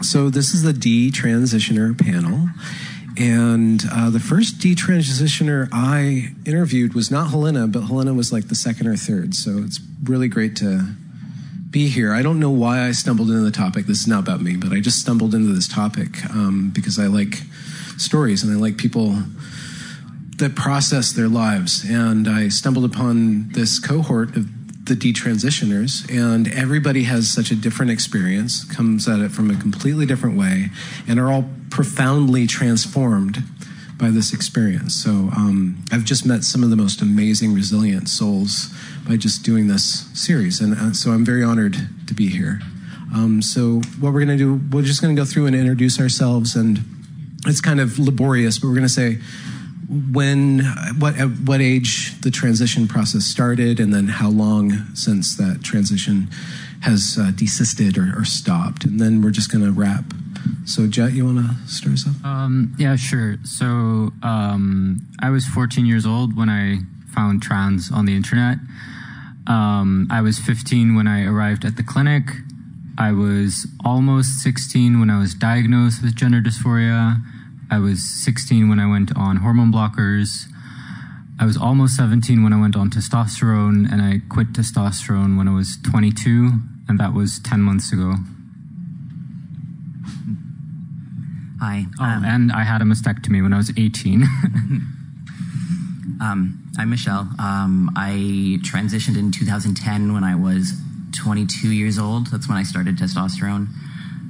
So this is the detransitioner panel. And the first detransitioner I interviewed was not Helena, but Helena was like the second or third. So it's really great to be here. I don't know why I stumbled into the topic. This is not about me, but I just stumbled into this topic because I like stories and I like people that process their lives. And I stumbled upon this cohort of the detransitioners, and everybody has such a different experience, comes at it from a completely different way, and are all profoundly transformed by this experience. So I've just met some of the most amazing, resilient souls by just doing this series, and so I'm very honored to be here. So what we're going to do, we're just going to go through and introduce ourselves, and it's kind of laborious, but we're going to say at what age the transition process started, and then how long since that transition has desisted or stopped, and then we're just going to wrap. So Jet, you want to start us off? Yeah, sure. So I was 14 years old when I found trans on the internet. I was 15 when I arrived at the clinic. I was almost 16 when I was diagnosed with gender dysphoria. I was 16 when I went on hormone blockers. I was almost 17 when I went on testosterone, and I quit testosterone when I was 22, and that was 10 months ago. Hi. And I had a mastectomy when I was 18. I'm Michelle. I transitioned in 2010 when I was 22 years old. That's when I started testosterone.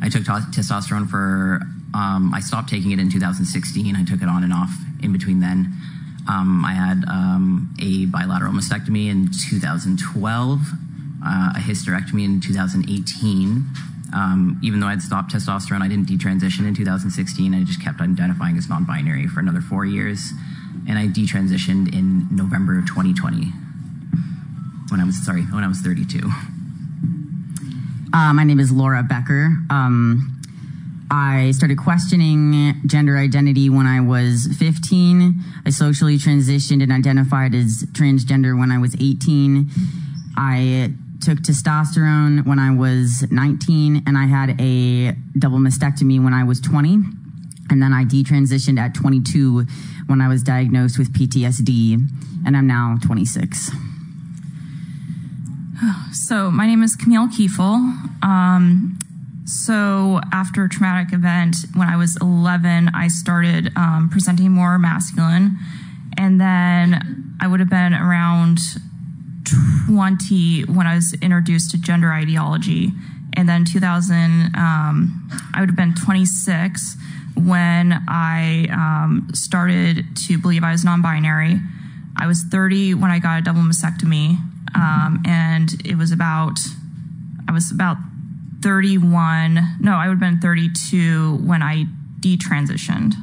I took testosterone for... I stopped taking it in 2016. I took it on and off in between then. I had a bilateral mastectomy in 2012, a hysterectomy in 2018. Even though I'd stopped testosterone, I didn't detransition in 2016. I just kept identifying as non-binary for another 4 years. And I detransitioned in November of 2020 when I was 32. My name is Laura Becker. I started questioning gender identity when I was 15. I socially transitioned and identified as transgender when I was 18. I took testosterone when I was 19, and I had a double mastectomy when I was 20. And then I detransitioned at 22 when I was diagnosed with PTSD, and I'm now 26. So my name is Camille Kiefel. So after a traumatic event, when I was 11, I started presenting more masculine. And then I would have been around 20 when I was introduced to gender ideology. And then I would have been 26 when I started to believe I was non-binary. I was 30 when I got a double mastectomy. And I was about 31. No, I would have been 32 when I detransitioned.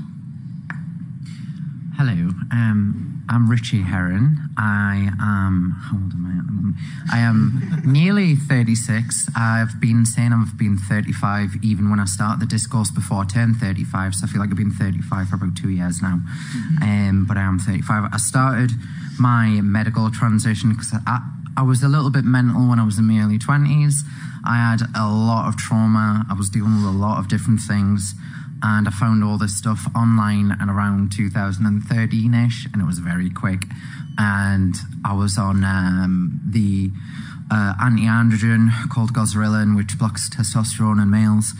Hello, I'm Richie Heron. I am, how old am I at the moment? I am nearly 36. I've been saying I've been 35 even when I started the discourse before I turned 35, so I feel like I've been 35 for about 2 years now. But I am 35. I started my medical transition because I was a little bit mental when I was in my early 20s. I had a lot of trauma. I was dealing with a lot of different things. And I found all this stuff online at around 2013-ish, and it was very quick. And I was on the anti-androgen called Goserelin, which blocks testosterone in males.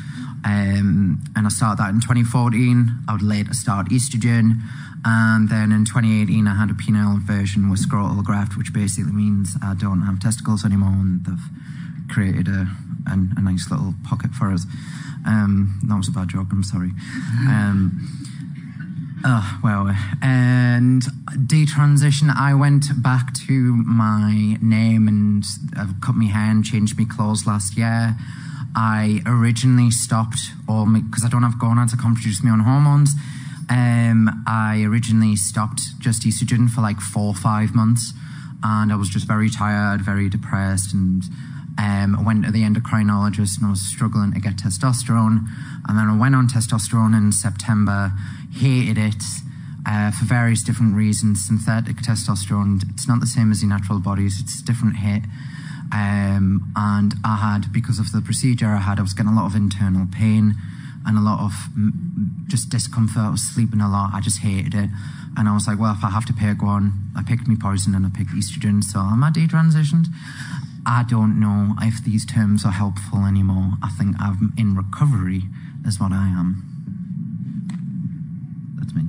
And I started that in 2014. I would later start estrogen. And then in 2018, I had a penile inversion with scrotal graft, which basically means I don't have testicles anymore, and they've created a nice little pocket for us. That was a bad joke, I'm sorry. And detransition, I went back to my name and I've cut my hair and changed my clothes last year. I originally stopped because I don't have gonads, I can't produce my own hormones. I originally stopped just estrogen for like 4 or 5 months, and I was just very tired, very depressed, and I went to the endocrinologist and I was struggling to get testosterone. And then I went on testosterone in September, hated it for various different reasons. Synthetic testosterone, it's not the same as your natural bodies, it's a different hit. And I had, because of the procedure I was getting a lot of internal pain and a lot of just discomfort. I was sleeping a lot. I just hated it. And I was like, well, if I have to pick one, I picked me poison and I picked estrogen. So am I detransitioned? I don't know if these terms are helpful anymore. I think I'm in recovery is what I am. That's me.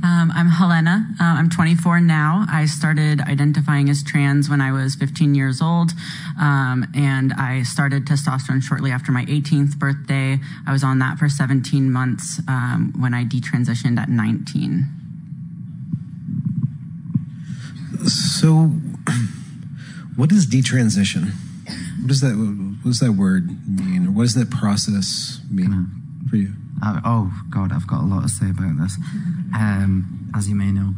I'm Helena. I'm 24 now. I started identifying as trans when I was 15 years old, and I started testosterone shortly after my 18th birthday. I was on that for 17 months when I detransitioned at 19. So, what is detransition? What does that word mean? Or what does that process mean for you? Oh, God, I've got a lot to say about this. As you may know,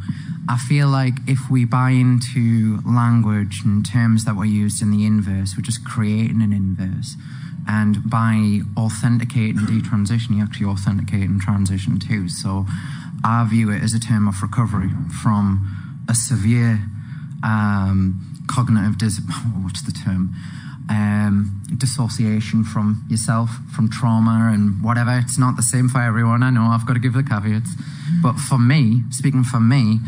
I feel like if we buy into language and terms that were used in the inverse, we're just creating an inverse. And by authenticating detransition, you actually authenticate and transition too. So I view it as a term of recovery from a severe cognitive dissociation from yourself, from trauma and whatever. It's not the same for everyone. I know I've got to give the caveats. But for me, speaking for me,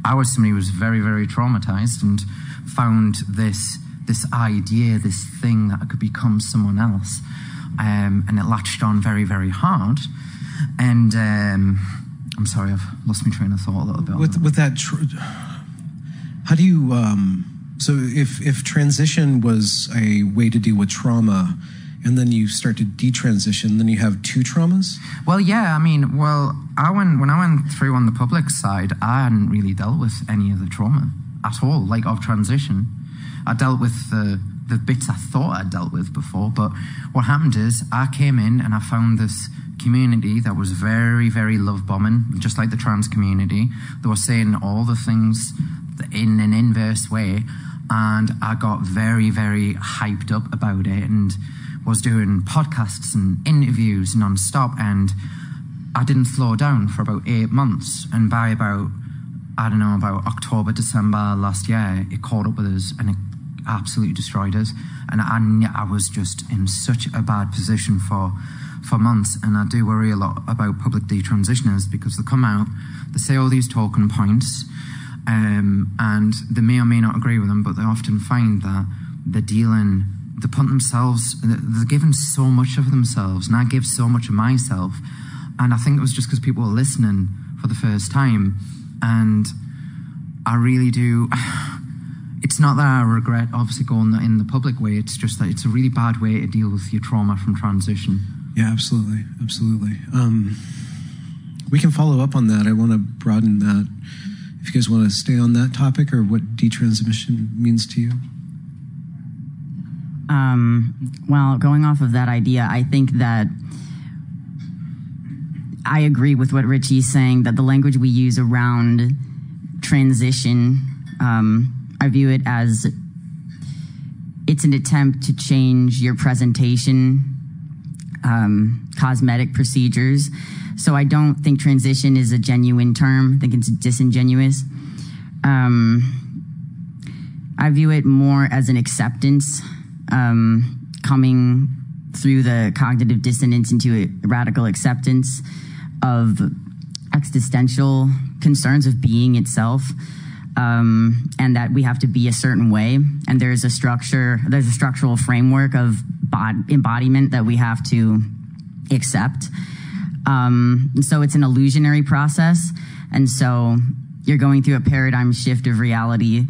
I was somebody who was very, very traumatized and found this idea, this thing that I could become someone else. And it latched on very, very hard. And I'm sorry, I've lost my train of thought a little bit. With that, how do you... So if transition was a way to deal with trauma, and then you start to detransition, then you have two traumas? Well, yeah, I mean, when I went through on the public side, I hadn't really dealt with any of the trauma at all, like of transition. I dealt with the bits I thought I'd dealt with before, but what happened is I came in and I found this community that was very, very love-bombing, just like the trans community. They were saying all the things in an inverse way, and I got very, very hyped up about it and was doing podcasts and interviews non-stop, and I didn't slow down for about 8 months. And by about October, December last year, it caught up with us and it absolutely destroyed us. And I was just in such a bad position for months. And I do worry a lot about public detransitioners, because they come out, they say all these talking points, and they may or may not agree with them, but they often find that they're giving so much of themselves, and I give so much of myself. And I think it was just because people were listening for the first time. And I really do, it's not that I regret obviously going in the public way, it's just that it's a really bad way to deal with your trauma from transition. Yeah, absolutely. We can follow up on that. I want to broaden that. If you guys want to stay on that topic, or what detransition means to you. Well, going off of that idea, I think that I agree with what Richie's saying, that the language we use around transition, I view it as it's an attempt to change your presentation, cosmetic procedures. So I don't think transition is a genuine term. I think it's disingenuous. I view it more as an acceptance, coming through the cognitive dissonance into a radical acceptance of existential concerns of being itself, and that we have to be a certain way. And there's a structural framework of embodiment that we have to accept. So it's an illusionary process. And so you're going through a paradigm shift of reality.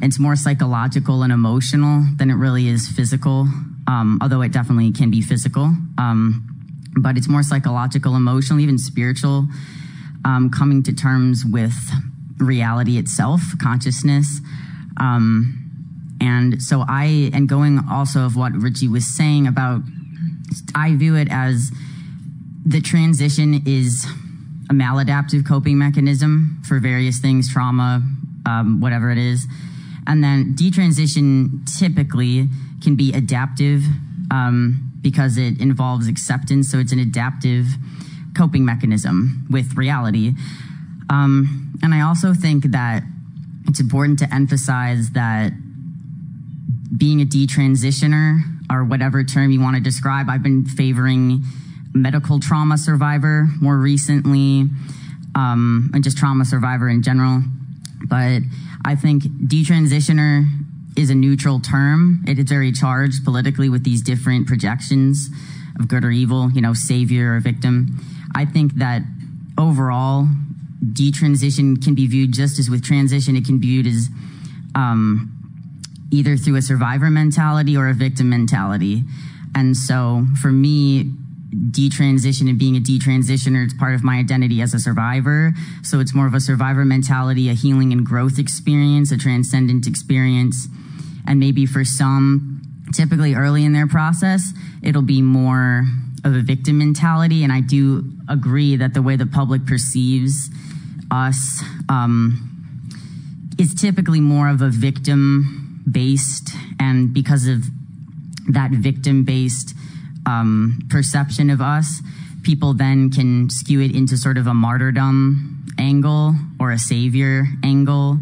It's more psychological and emotional than it really is physical, although it definitely can be physical. But it's more psychological, emotional, even spiritual, coming to terms with reality itself, consciousness. And so going also of what Richie was saying about, I view it as the transition is a maladaptive coping mechanism for various things, trauma, whatever it is. And then detransition typically can be adaptive because it involves acceptance. So it's an adaptive coping mechanism with reality. And I also think that it's important to emphasize that being a detransitioner, or whatever term you want to describe, I've been favoring medical trauma survivor more recently, and just trauma survivor in general. But I think detransitioner is a neutral term. It is very charged politically with these different projections of good or evil, savior or victim. I think that overall, detransition can be viewed just as with transition. It can be viewed as either through a survivor mentality or a victim mentality. And so for me, detransition and being a detransitioner is part of my identity as a survivor. So it's more of a survivor mentality, a healing and growth experience, a transcendent experience. And maybe for some, typically early in their process, it'll be more of a victim mentality. And I do agree that the way the public perceives us is typically more of a victim-based. And because of that victim-based perception of us, people then can skew it into sort of a martyrdom angle or a savior angle.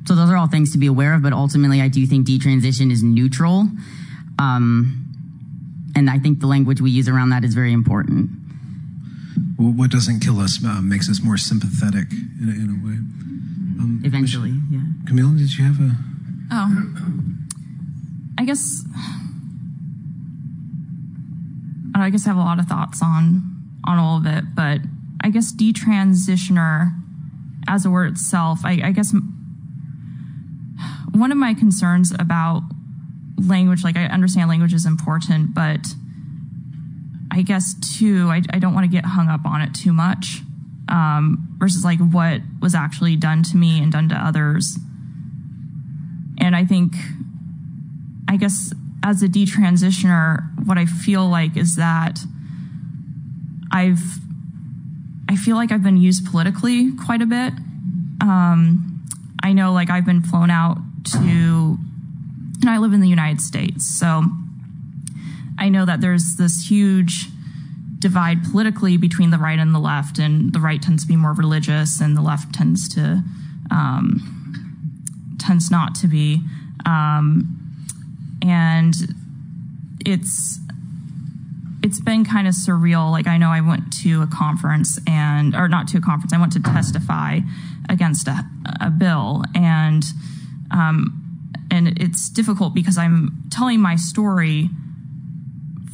So those are all things to be aware of, but ultimately I do think detransition is neutral. And I think the language we use around that is very important. Well, what doesn't kill us makes us more sympathetic in a way. Eventually, yeah. Camille, did you have a... I guess I have a lot of thoughts on all of it, but I guess detransitioner as a word itself, I guess one of my concerns about language, I understand language is important, but I guess too, I don't want to get hung up on it too much, versus what was actually done to me and done to others. And I guess as a detransitioner, what I feel like is that I feel like I've been used politically quite a bit. I know I've been flown out to, and I live in the United States, so I know that there's this huge divide politically between the right and the left, and the right tends to be more religious and the left tends not to be. And it's been kind of surreal. I know I went to a conference I went to testify against a bill, and it's difficult because I'm telling my story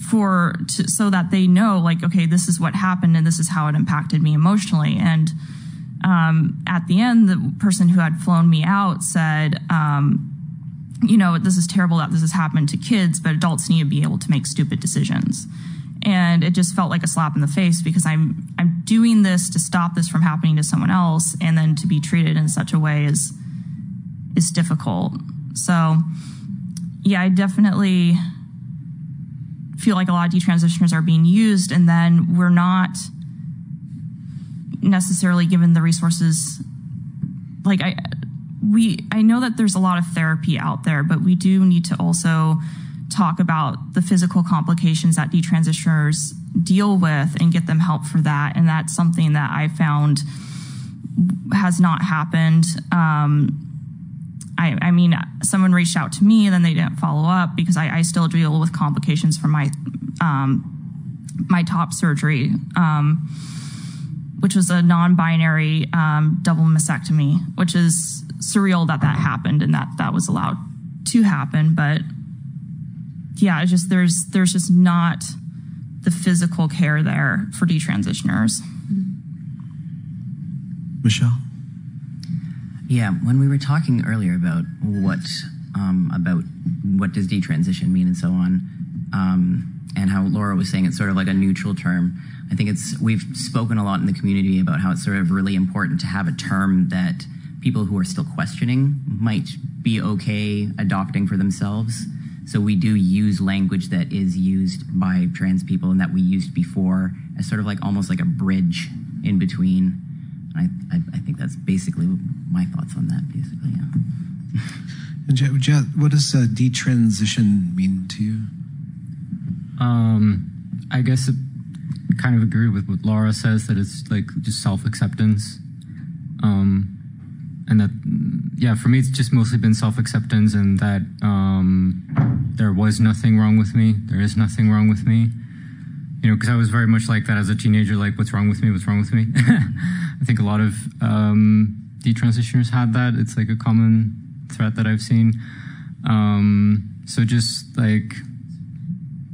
so that they know, okay, this is what happened and this is how it impacted me emotionally. And at the end, the person who had flown me out said, this is terrible that this has happened to kids, but adults need to be able to make stupid decisions. And it just felt like a slap in the face, because I'm doing this to stop this from happening to someone else, and then to be treated in such a way is difficult. So yeah, I definitely feel like a lot of detransitioners are being used, and then we're not necessarily given the resources. I know that there's a lot of therapy out there, but we do need to also talk about the physical complications that detransitioners deal with and get them help for that. And that's something that I found has not happened. I mean, someone reached out to me and then they didn't follow up, because I still deal with complications from my top surgery, which was a non-binary double mastectomy, which is surreal that happened and that was allowed to happen. But yeah, it's just there's just not the physical care there for detransitioners. Michelle? Yeah, when we were talking earlier about what does detransition mean and so on, and how Laura was saying it's sort of like a neutral term, I think we've spoken a lot in the community about how it's sort of really important to have a term that people who are still questioning might be okay adopting for themselves. So we do use language that is used by trans people and that we used before as sort of almost like a bridge in between. I think that's basically my thoughts on that, basically, yeah. And Jet, what does detransition mean to you? I guess I kind of agree with what Laura says, that it's just self-acceptance. And that, yeah, for me, it's just mostly been self-acceptance, and that there was nothing wrong with me. There is nothing wrong with me. You know, because I was very much like that as a teenager, like, what's wrong with me? What's wrong with me? I think a lot of detransitioners had that. It's like a common threat that I've seen. So just like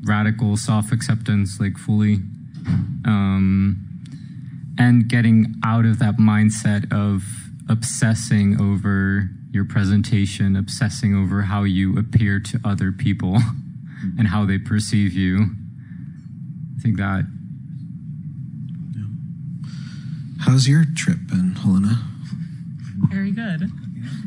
radical self-acceptance, like fully, and getting out of that mindset of obsessing over your presentation, obsessing over how you appear to other people and how they perceive you. I think that. Yeah. How's your trip been, Helena? Very good.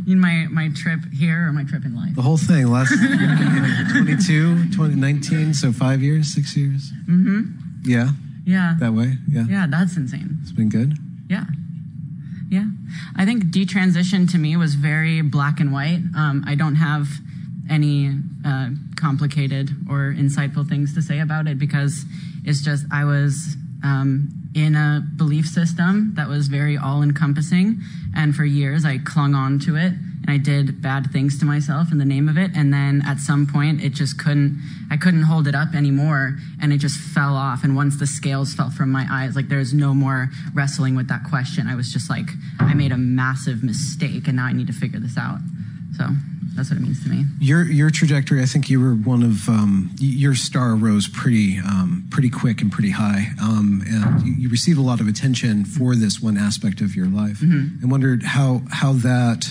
You mean my trip here or my trip in life? The whole thing, last 2019, so 5 years, 6 years? Mm-hmm. Yeah? Yeah. That way? Yeah. Yeah, that's insane. It's been good? Yeah. Yeah. I think detransition to me was very black and white. I don't have any complicated or insightful things to say about it because it's just I was in a belief system that was very all-encompassing, and for years I clung on to it, and I did bad things to myself in the name of it, and then at some point I couldn't hold it up anymore, and it just fell off, and once the scales fell from my eyes, like there's no more wrestling with that question. I was just like, I made a massive mistake, and now I need to figure this out. So that's what it means to me. Your trajectory, I think you were one of your star rose pretty quick and pretty high, and you received a lot of attention for this one aspect of your life. Mm-hmm. I wondered how that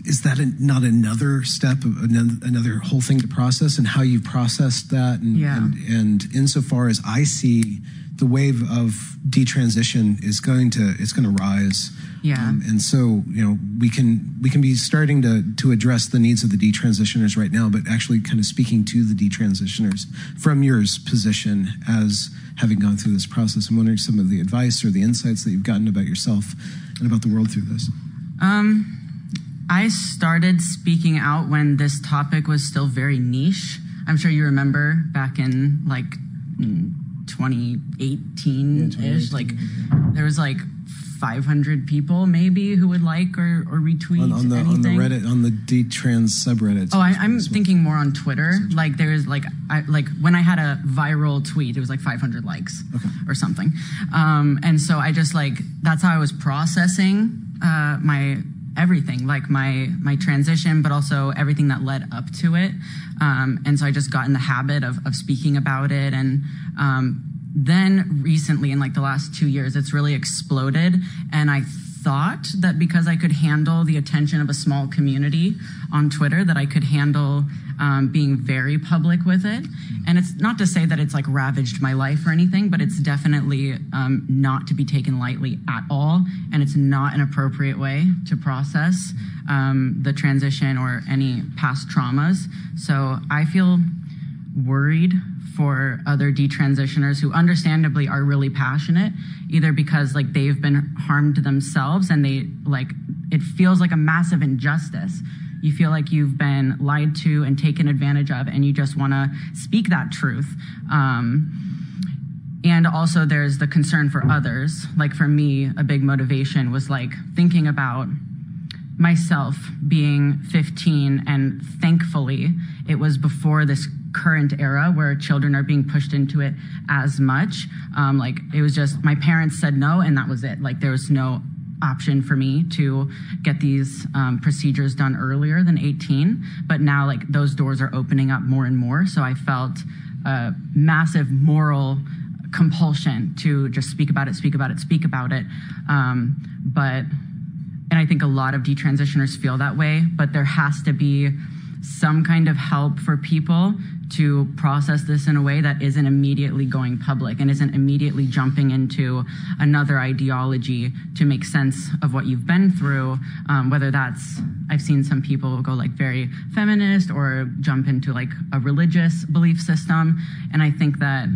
is that not another step, another whole thing to process, and how you processed that, and insofar as I see the wave of detransition is going to rise. Yeah. And so, you know, we can be starting to address the needs of the detransitioners right now, but actually kind of speaking to the detransitioners from your position as having gone through this process. I'm wondering some of the advice or the insights that you've gotten about yourself and about the world through this. I started speaking out when this topic was still very niche. I'm sure you remember back in like 2018-ish, like there was like 500 people maybe who would like or retweet on the Reddit, on the detrans subreddits. Oh, I'm thinking more on Twitter. Like there's like when I had a viral tweet, it was like 500 likes or something. And so I just like, that's how I was processing my everything, like my transition, but also everything that led up to it. And so I just got in the habit of speaking about it. And then recently, in like the last 2 years, it's really exploded. And I thought that because I could handle the attention of a small community on Twitter, that I could handle being very public with it. And it's not to say that it's like ravaged my life or anything, but it's definitely not to be taken lightly at all. And it's not an appropriate way to process the transition or any past traumas. So I feel worried for other detransitioners who understandably are really passionate, either because like they've been harmed themselves and they like, it feels like a massive injustice. You feel like you've been lied to and taken advantage of, and you just want to speak that truth. And also there's the concern for others. Like for me, a big motivation was like thinking about myself being 15, and thankfully it was before this current era where children are being pushed into it as much. Like it was just, my parents said no, and that was it. Like there was no option for me to get these procedures done earlier than 18. But now like those doors are opening up more and more. So I felt a massive moral compulsion to just speak about it. And I think a lot of detransitioners feel that way, but there has to be some kind of help for people to process this in a way that isn't immediately going public and isn't immediately jumping into another ideology to make sense of what you've been through, whether that's, I've seen some people go like very feminist or jump into like a religious belief system. And I think that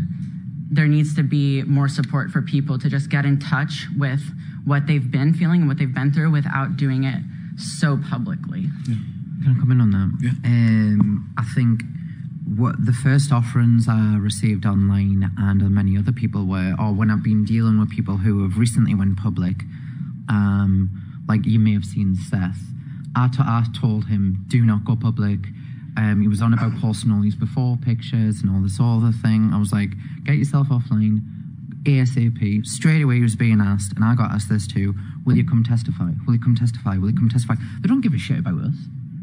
there needs to be more support for people to just get in touch with what they've been feeling and what they've been through without doing it so publicly. Yeah. Can I come in on that? Yeah. I think what the first offerings I received online and many other people were, or when I've been dealing with people who have recently went public, like you may have seen Seth. I told him, do not go public. He was on about posting all these before pictures and all this other thing. I was like, get yourself offline, ASAP. Straight away he was being asked, and I got asked this too, will you come testify? Will you come testify? Will you come testify? They don't give a shit about us.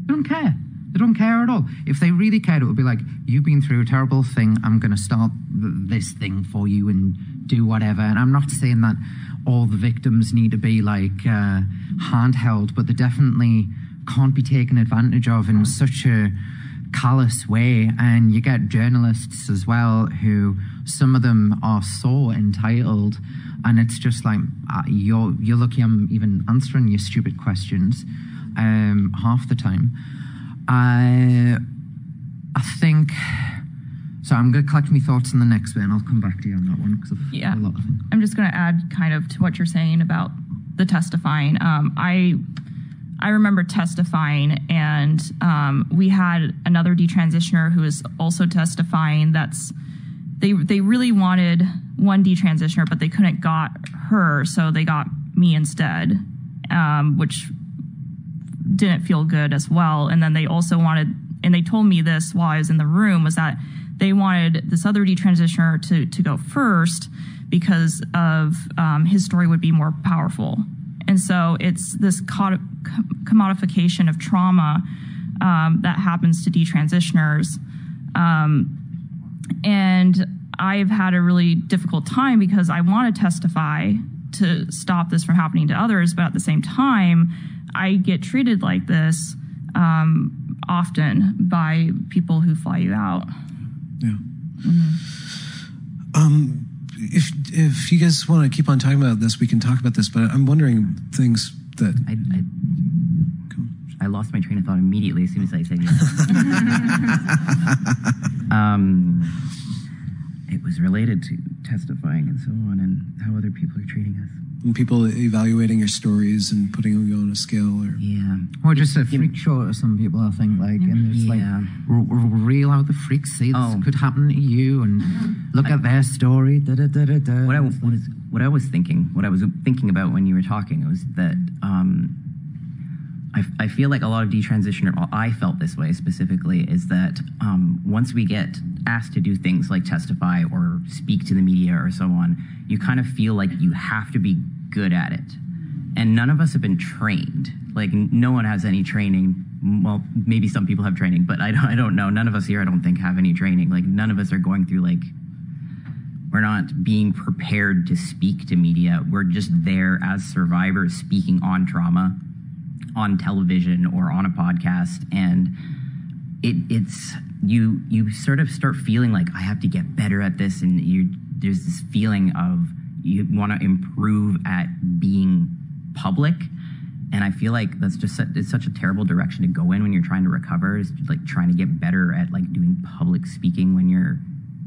They don't care. They don't care at all. If they really cared, it would be like, you've been through a terrible thing, I'm going to start this thing for you and do whatever. And I'm not saying that all the victims need to be like handheld, but they definitely can't be taken advantage of in such a callous way. And you get journalists as well who, some of them are so entitled, and it's just like, you're lucky I'm even answering your stupid questions half the time. I think, so I'm going to collect my thoughts on the next bit and I'll come back to you on that one because I've got a lot of things. I'm just going to add kind of to what you're saying about the testifying. I remember testifying, and we had another detransitioner who was also testifying. They really wanted one detransitioner, but they couldn't got her, so they got me instead, which didn't feel good as well. And then they also wanted, and they told me this while I was in the room, was that they wanted this other detransitioner to go first because of his story would be more powerful. And so it's this commodification of trauma that happens to detransitioners. And I've had a really difficult time because I want to testify to stop this from happening to others, but at the same time, I get treated like this often by people who fly you out. Yeah. If you guys want to keep on talking about this, we can talk about this, but I'm wondering things that... I lost my train of thought immediately as soon as I said yes. It was related to testifying and so on, and how other people are treating us. And people evaluating your stories and putting them on a scale, or or just a freak show to some people, I think. Like, and it's like, reel out the freaks. See, this could happen to you, and look at their story. What I was thinking about when you were talking was that I feel like a lot of detransitioner, I felt this way specifically, is that once we get asked to do things like testify or speak to the media or so on, you kind of feel like you have to be good at it. And none of us have been trained. Like, no one has any training. Well, maybe some people have training, but I don't know. None of us here, I don't think, have any training. Like, none of us are going through, like, we're not being prepared to speak to media. We're just there as survivors speaking on trauma on television or on a podcast, and it's you sort of start feeling like, I have to get better at this, and there's this feeling of you want to improve at being public. And I feel like that's just it's such a terrible direction to go in when you're trying to recover, is like trying to get better at like doing public speaking when you're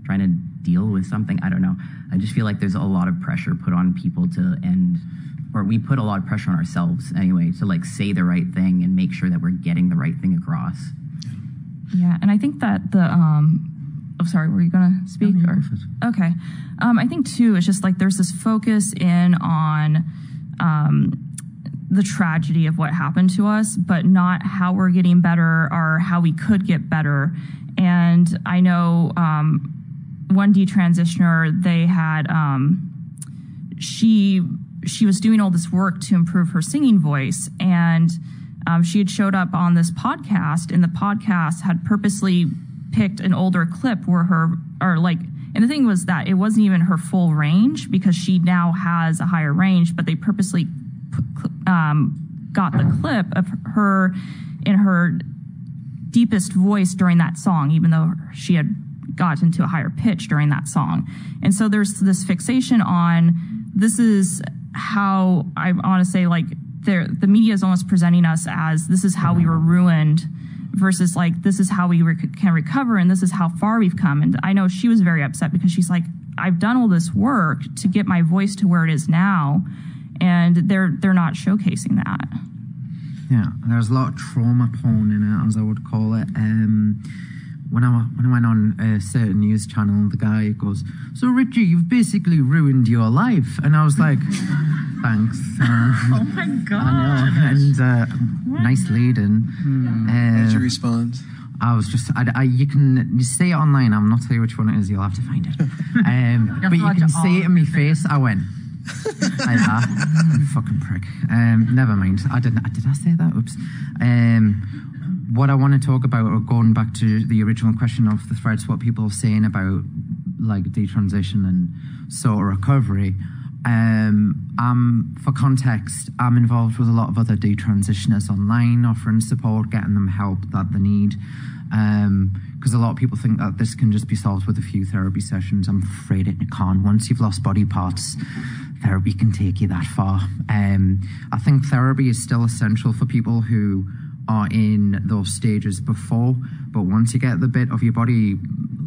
trying to deal with something. I don't know. I just feel like there's a lot of pressure put on people or we put a lot of pressure on ourselves anyway to like say the right thing and make sure that we're getting the right thing across. Yeah, and I think that sorry, were you going to speak? Okay. I think too, it's just like there's this focus in on the tragedy of what happened to us, but not how we're getting better or how we could get better. And I know one detransitioner, they had she was doing all this work to improve her singing voice, and she had showed up on this podcast, and the podcast had purposely picked an older clip where and the thing was that it wasn't even her full range, because she now has a higher range, but they purposely got the clip of her in her deepest voice during that song, even though she had gotten to a higher pitch during that song. And so there's this fixation on, this is how I want to say, like, the media is almost presenting us as this is how we were ruined, versus like this is how we can recover, and this is how far we've come. And I know she was very upset because she's like, I've done all this work to get my voice to where it is now, and they're not showcasing that. Yeah, there's a lot of trauma porn in it, as I would call it. When I went on a certain news channel, the guy goes, "So Richie, you've basically ruined your life," and I was like, thanks. Oh my God. I know. And nice lead-in. How did you respond? I was just, you see it online. I'm not telling you which one it is. You'll have to find it. But you can see it in my face. I went like that. Fucking prick. Never mind. Did I say that? Oops. What I want to talk about, or going back to the original question of the threads, what people are saying about like detransition and sort of recovery. For context, I'm involved with a lot of other detransitioners online, offering support, getting them help that they need. Because a lot of people think that this can just be solved with a few therapy sessions. I'm afraid it can't. Once you've lost body parts, therapy can take you that far. I think therapy is still essential for people who are in those stages before, but once you get the bit of your body,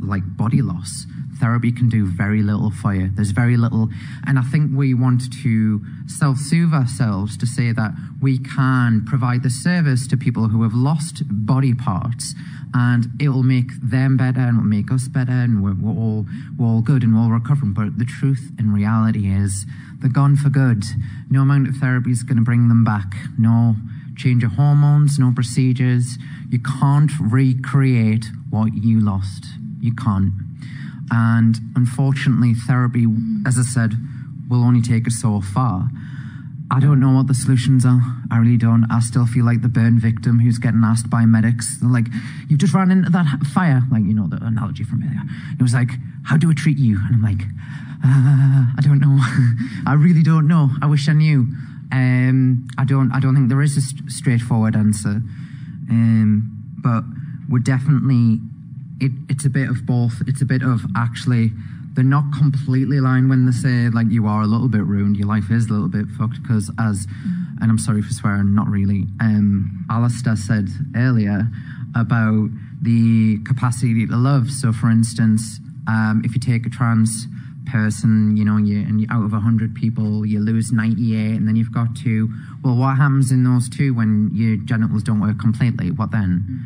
like body loss, therapy can do very little for you. There's very little, and I think we want to self-soothe ourselves to say that we can provide the service to people who have lost body parts, and it will make them better and will make us better, and we're all good and we're all recovering. But the truth and reality is they're gone for good. No amount of therapy is going to bring them back. No change of hormones, no procedures. You can't recreate what you lost. You can't. And unfortunately, therapy, as I said, will only take us so far. I don't know what the solutions are. I really don't. I still feel like the burn victim who's getting asked by medics. They're like, you've just ran into that fire. Like, you know, the analogy from earlier. It was like, how do I treat you? And I'm like, I don't know. I really don't know. I wish I knew. I don't think there is a straightforward answer. But we're definitely, it's a bit of both. It's a bit of actually, they're not completely lying when they say like you are a little bit ruined, your life is a little bit fucked, because and I'm sorry for swearing, not really. Alistair said earlier about the capacity to love. So for instance, if you take a trans person, you know, and out of 100 people, you lose 98, and then you've got 2. Well, what happens in those 2 when your genitals don't work completely? What then?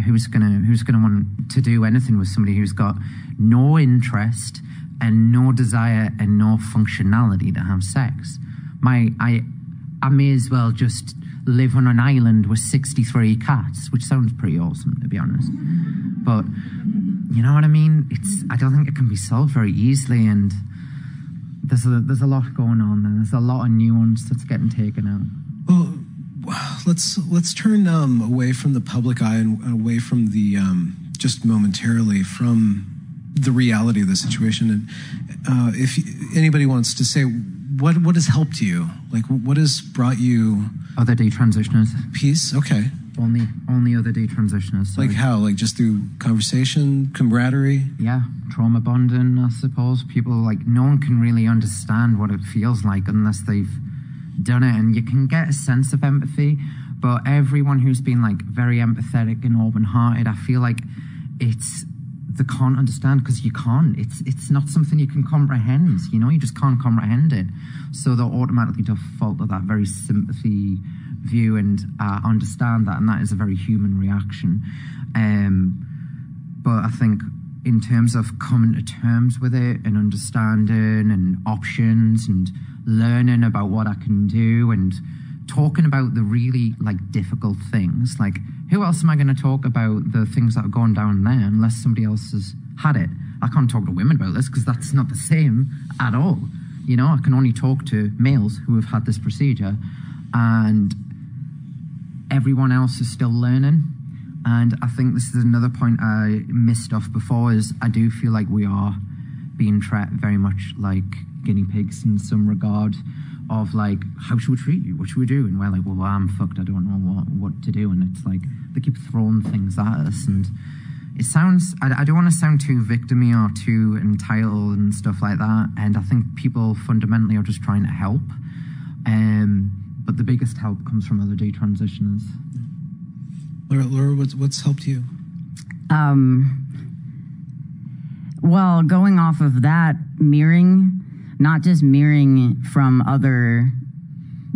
Who's gonna want to do anything with somebody who's got no interest and no desire and no functionality to have sex? I may as well just live on an island with 63 cats, which sounds pretty awesome, to be honest. But you know what I mean? I don't think it can be solved very easily, and there's a lot going on, and there's a lot of nuance that's getting taken out. Well, let's turn away from the public eye and away from the just momentarily from the reality of the situation. And if anybody wants to say what has helped you, like what has brought you other detransitioners peace? Okay. Only other detransitioners. Sorry. Like how? Like just through conversation, camaraderie? Yeah, trauma bonding, I suppose. People, like, no one can really understand what it feels like unless they've done it. And you can get a sense of empathy, but everyone who's been, like, very empathetic and open-hearted, I feel like they can't understand, because you can't. It's not something you can comprehend, you know? You just can't comprehend it. So they'll automatically default to that very sympathy view and understand that, and that is a very human reaction. But I think in terms of coming to terms with it and understanding and options and learning about what I can do and talking about the really, like, difficult things, like, who else am I going to talk about the things that are going down there unless somebody else has had it? I can't talk to women about this because that's not the same at all. You know, I can only talk to males who have had this procedure, and everyone else is still learning. And I think this is another point I missed off before, is I do feel like we are being treated very much like guinea pigs in some regard, of like, how should we treat you? What should we do? And we're like, well, I'm fucked. I don't know what to do. And it's like, they keep throwing things at us. And it sounds, I don't want to sound too victim-y or too entitled and stuff like that. And I think people fundamentally are just trying to help. But the biggest help comes from other detransitioners. Laura, what's helped you? Well, going off of that, mirroring, not just mirroring from other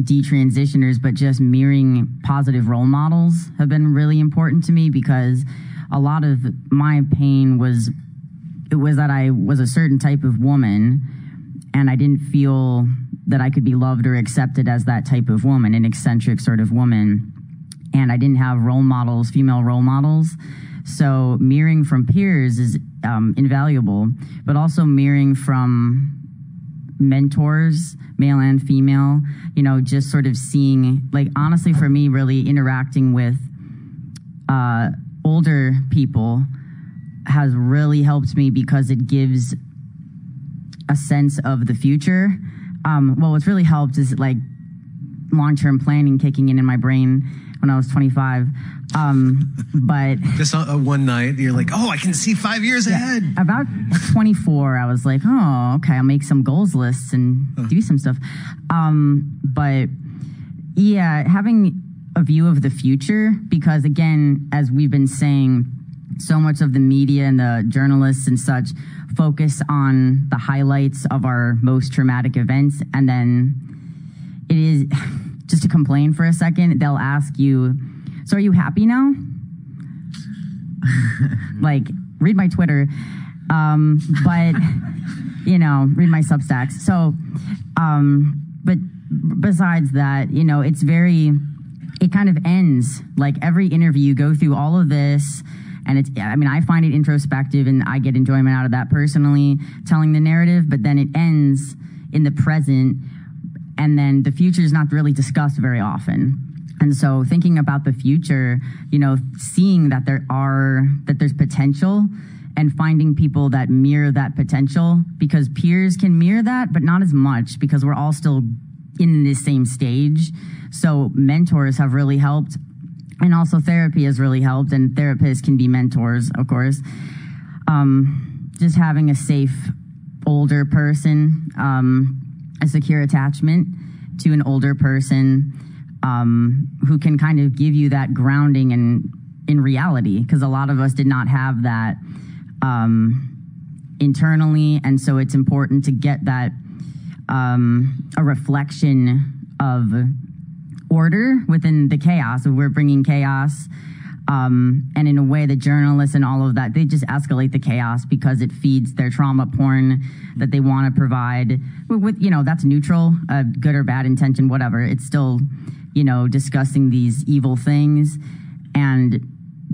detransitioners, but just mirroring positive role models have been really important to me, because a lot of my pain was that I was a certain type of woman, and I didn't feel that I could be loved or accepted as that type of woman, an eccentric sort of woman. And I didn't have role models, female role models. So mirroring from peers is invaluable, but also mirroring from mentors, male and female, you know, just sort of seeing, like, honestly for me, really interacting with older people has really helped me because it gives a sense of the future. Well, what's really helped is like long-term planning kicking in my brain when I was 25. But just one night, you're like, oh, I can see 5 years ahead. About 24, I was like, oh, okay, I'll make some goals lists and do some stuff. But yeah, having a view of the future, because again, as we've been saying, so much of the media and the journalists and such focus on the highlights of our most traumatic events. And then it is, just to complain for a second, they'll ask you, so are you happy now? Like, read my Twitter. But, you know, read my Substacks. So, but besides that, you know, it's very, it kind of ends. Like every interview, you go through all of this, and it's, I mean, I find it introspective and I get enjoyment out of that personally, telling the narrative, but then it ends in the present, and then the future is not really discussed very often. And so thinking about the future, you know, seeing that there's potential and finding people that mirror that potential, because peers can mirror that, but not as much because we're all still in this same stage. So mentors have really helped. And also therapy has really helped, and therapists can be mentors, of course. Just having a safe older person, a secure attachment to an older person who can kind of give you that grounding in reality, because a lot of us did not have that internally, and so it's important to get that a reflection of order within the chaos. We're bringing chaos, and in a way the journalists and all of that, they just escalate the chaos because it feeds their trauma porn that they want to provide with, you know, that's neutral, good or bad intention, whatever. It's still, you know, discussing these evil things and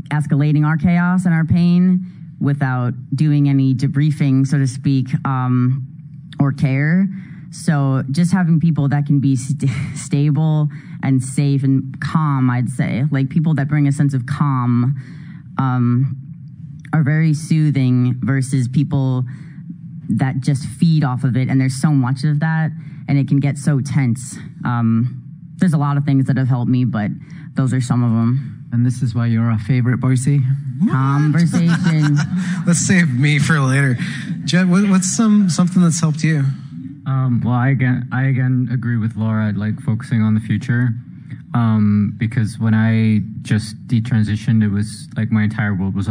escalating our chaos and our pain without doing any debriefing, so to speak, or care. So just having people that can be stable and safe and calm, I'd say, like people that bring a sense of calm, are very soothing versus people that just feed off of it. And there's so much of that, and it can get so tense. There's a lot of things that have helped me, but those are some of them. And this is why you're our favorite, Boise. Conversation. Let's save me for later. Jed, what's something that's helped you? Well, I again agree with Laura, like focusing on the future, because when I just detransitioned, it was like my entire world was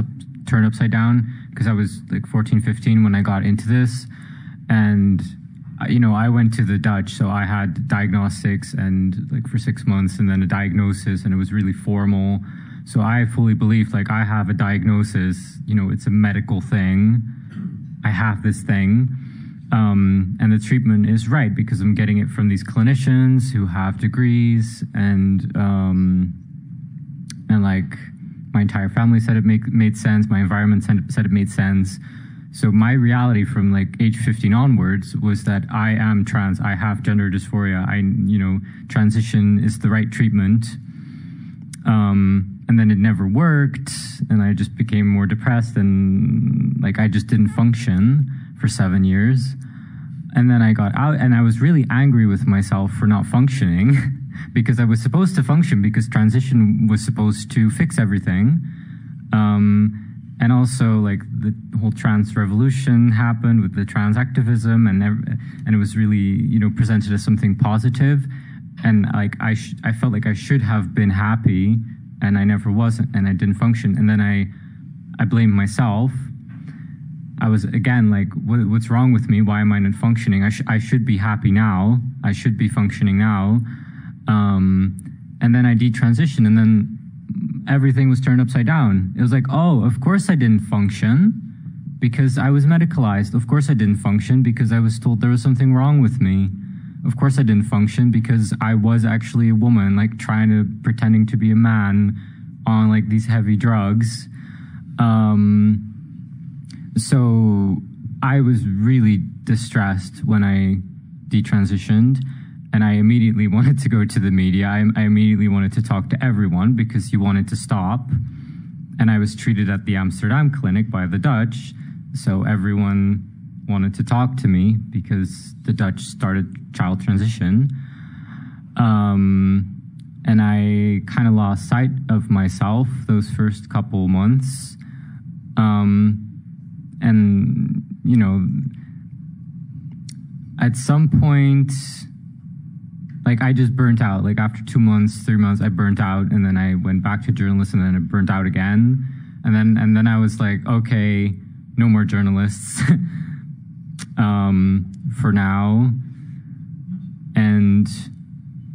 turned upside down, because I was like 14, 15 when I got into this, and you know, I went to the Dutch, so I had diagnostics and like for 6 months, and then a diagnosis, and it was really formal. So I fully believed, like, I have a diagnosis, you know, it's a medical thing. I have this thing. And the treatment is right because I'm getting it from these clinicians who have degrees, and like my entire family said it made sense. My environment said it made sense. So my reality from like age 15 onwards was that I am trans. I have gender dysphoria. Transition is the right treatment. And then it never worked, and I just became more depressed, and like I just didn't function for 7 years. And then I got out, and I was really angry with myself for not functioning because I was supposed to function, because transition was supposed to fix everything. And also, like, the whole trans revolution happened with the trans activism, and it was really, you know, presented as something positive. And like I felt like I should have been happy, and I never wasn't, and I didn't function. And then I blamed myself. I was, again, like, what's wrong with me? Why am I not functioning? I should be happy now. I should be functioning now. And then I detransitioned, and then everything was turned upside down. It was like, oh, of course I didn't function because I was medicalized. Of course I didn't function because I was told there was something wrong with me. of course I didn't function because I was actually a woman, like pretending to be a man on like these heavy drugs. So I was really distressed when I detransitioned, and I immediately wanted to go to the media. I immediately wanted to talk to everyone because you wanted to stop. And I was treated at the Amsterdam clinic by the Dutch, so everyone wanted to talk to me because the Dutch started child transition. And I kind of lost sight of myself those first couple months. And, you know, at some point, like I just burnt out. Like after 2 months, 3 months, I burnt out, and then I went back to journalism, and then I burnt out again. And then I was like, okay, no more journalists for now. And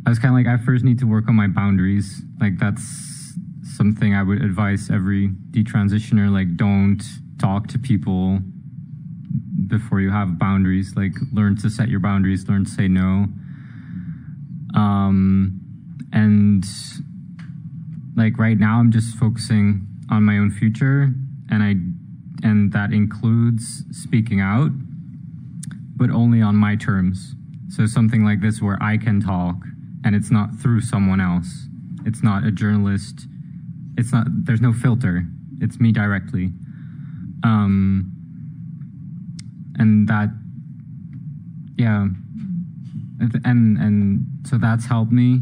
I was kind of like, I first need to work on my boundaries. Like that's something I would advise every detransitioner. Like don't talk to people before you have boundaries. Like learn to set your boundaries, learn to say no. And like right now I'm just focusing on my own future, and that includes speaking out, but only on my terms. So something like this where I can talk and it's not through someone else. It's not a journalist. There's no filter. It's me directly. And that, yeah. And so that's helped me.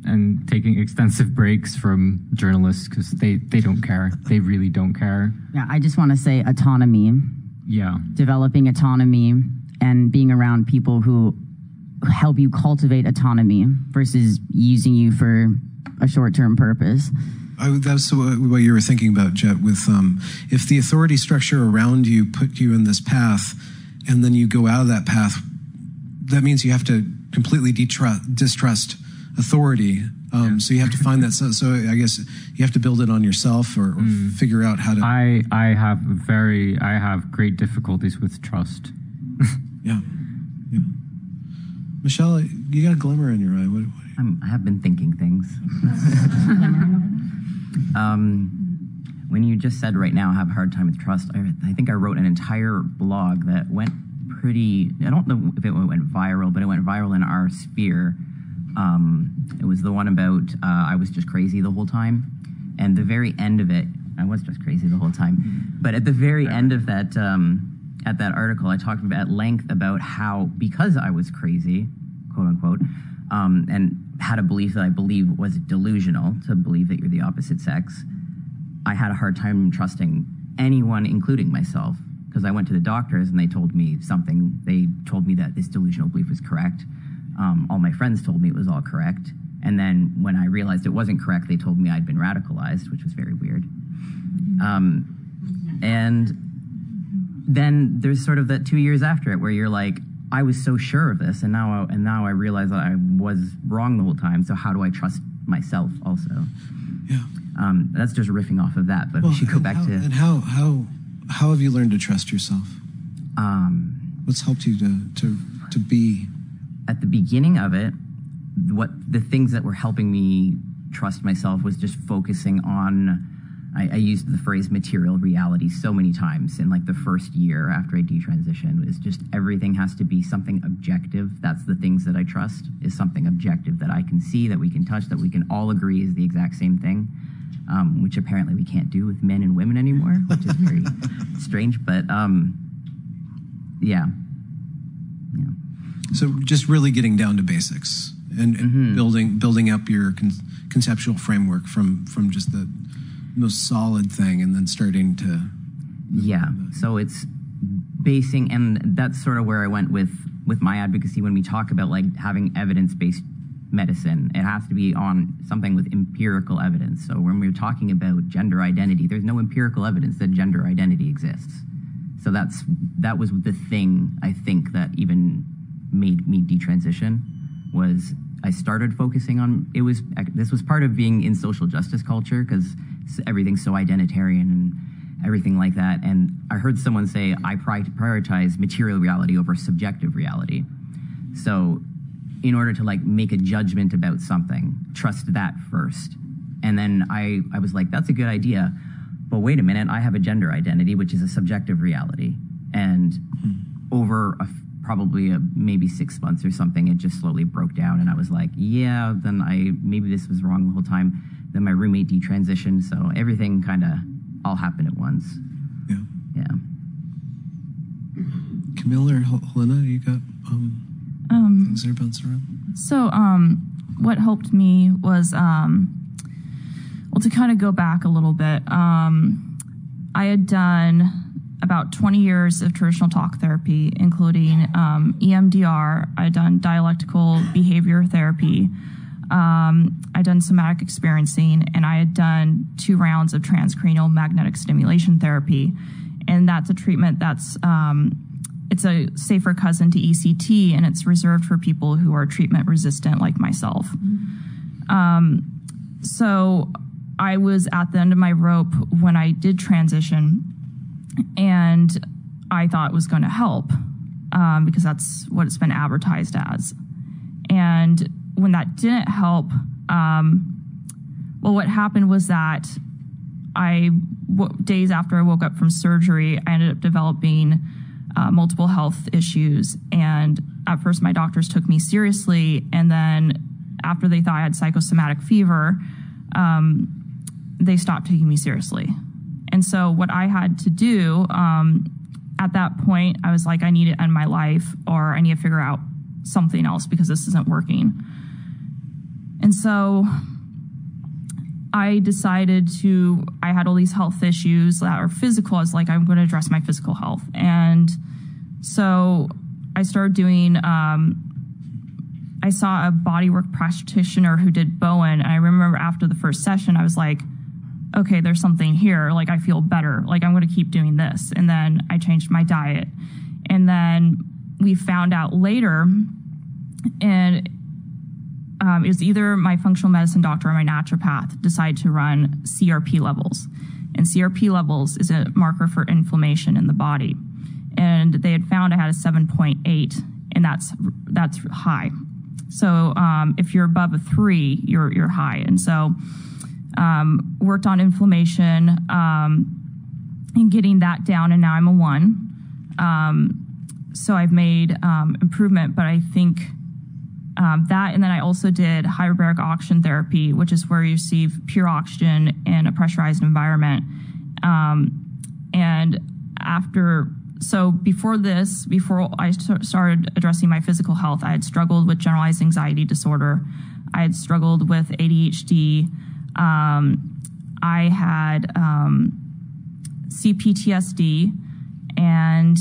And taking extensive breaks from journalists because they don't care. They really don't care. Yeah, I just want to say autonomy. Yeah. Developing autonomy and being around people who help you cultivate autonomy versus using you for a short-term purpose. That's what you were thinking about, Jet, with if the authority structure around you put you in this path and then you go out of that path, that means you have to completely distrust authority. So you have to find that. So I guess you have to build it on yourself or figure out how to. I have great difficulties with trust. Yeah. Michelle, you got a glimmer in your eye. What I have been thinking things. When you just said right now, I have a hard time with trust, I think I wrote an entire blog that went pretty, I don't know if it went viral, but it went viral in our sphere. It was the one about I was just crazy the whole time. And the very end of it, I was just crazy the whole time. But at the very end of that, at that article, I talked at length about how, because I was crazy, quote unquote, and had a belief that I believe was delusional, to believe that you're the opposite sex, I had a hard time trusting anyone, including myself, because I went to the doctors and they told me something. They told me that this delusional belief was correct. All my friends told me it was all correct. And then when I realized it wasn't correct, they told me I'd been radicalized, which was very weird. And then there's sort of that 2 years after it where you're like, I was so sure of this, and now I realize that I was wrong the whole time. So how do I trust myself also? Yeah. That's just riffing off of that, but we should go back to. And how have you learned to trust yourself? What's helped you to be? At the beginning of it, what the things that were helping me trust myself was just focusing on. I used the phrase material reality so many times in like the first year after I detransitioned. It's just everything has to be something objective. That's the things that I trust, is something objective that I can see, that we can touch, that we can all agree is the exact same thing, which apparently we can't do with men and women anymore, which is very strange. But yeah. So just really getting down to basics and building up your conceptual framework from just the most solid thing, and then starting to so it's basing, and that's sort of where I went with my advocacy. When we talk about like having evidence-based medicine, it has to be on something with empirical evidence. So when we're talking about gender identity, there's no empirical evidence that gender identity exists. So that was the thing I think that even made me detransition. Was I started focusing on this was part of being in social justice culture, because everything's so identitarian, and everything like that. And I heard someone say, I prioritize material reality over subjective reality. So in order to like make a judgment about something, trust that first. And then I was like, that's a good idea. But wait a minute, I have a gender identity, which is a subjective reality. And over probably maybe 6 months or something, it just slowly broke down. And I was like, yeah, then maybe this was wrong the whole time. Then my roommate detransitioned. So everything kind of all happened at once. Yeah. Camille or Helena, you got things that are bouncing around? So what helped me was, well, to kind of go back a little bit, I had done about 20 years of traditional talk therapy, including EMDR. I'd done dialectical behavior therapy. I'd done somatic experiencing, and I had done 2 rounds of transcranial magnetic stimulation therapy. And that's a treatment that's, it's a safer cousin to ECT, and it's reserved for people who are treatment resistant like myself. So I was at the end of my rope when I did transition, and I thought it was going to help because that's what it's been advertised as. And when that didn't help, well, what happened was that days after I woke up from surgery, I ended up developing multiple health issues. And at first my doctors took me seriously. And then after they thought I had psychosomatic fever, they stopped taking me seriously. And so what I had to do at that point, I was like, I need to end my life, or I need to figure out something else because this isn't working. And so I decided I had all these health issues that are physical. I was like, I'm going to address my physical health. And so I started doing, I saw a bodywork practitioner who did Bowen. And I remember after the first session, I was like, okay, there's something here. Like, I feel better. Like, I'm going to keep doing this. And then I changed my diet. And then we found out later, and it was either my functional medicine doctor or my naturopath decided to run CRP levels. And CRP levels is a marker for inflammation in the body. And they had found I had a 7.8, and that's high. So if you're above a 3, you're high. And so worked on inflammation and getting that down, and now I'm a 1. So I've made improvement, but I think that, and then I also did hyperbaric oxygen therapy, which is where you receive pure oxygen in a pressurized environment. And before I started addressing my physical health, I had struggled with generalized anxiety disorder. I had struggled with ADHD. I had CPTSD, and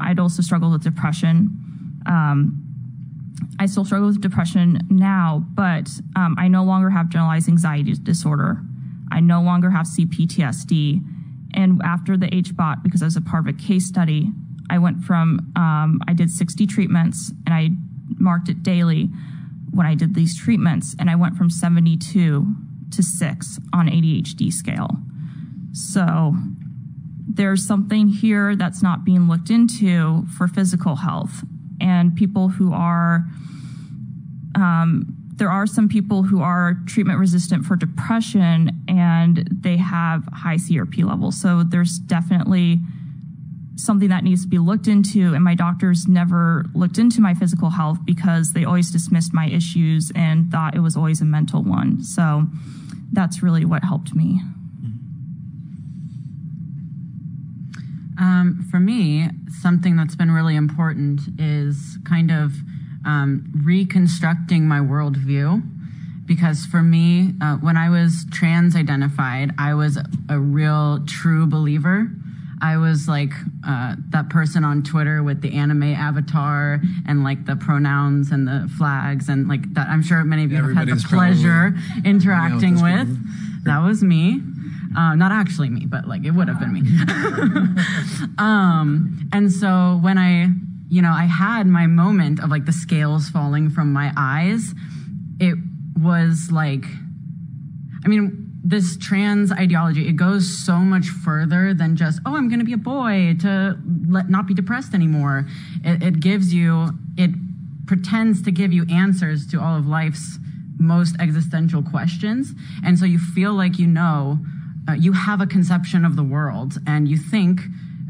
I'd also struggled with depression. I still struggle with depression now, but I no longer have generalized anxiety disorder. I no longer have CPTSD. And after the HBOT, because I was a part of a case study, I went from, I did 60 treatments, and I marked it daily when I did these treatments, and I went from 72 to 6 on ADHD scale. So there's something here that's not being looked into for physical health. And people who are, there are some people who are treatment resistant for depression, and they have high CRP levels. So there's definitely something that needs to be looked into. And my doctors never looked into my physical health because they always dismissed my issues and thought it was always a mental one. So that's really what helped me. For me, something that's been really important is kind of reconstructing my worldview. Because for me, when I was trans-identified, I was a real true believer. I was like that person on Twitter with the anime avatar and like the pronouns and the flags and like that. I'm sure many of you have had the pleasure interacting with. That was me. Not actually me, but like it would have been me. And so when I had my moment of like the scales falling from my eyes, it was like, I mean, this trans ideology, it goes so much further than just, oh, I'm going to be a boy to not be depressed anymore. It pretends to give you answers to all of life's most existential questions. And so you feel like you have a conception of the world, and you think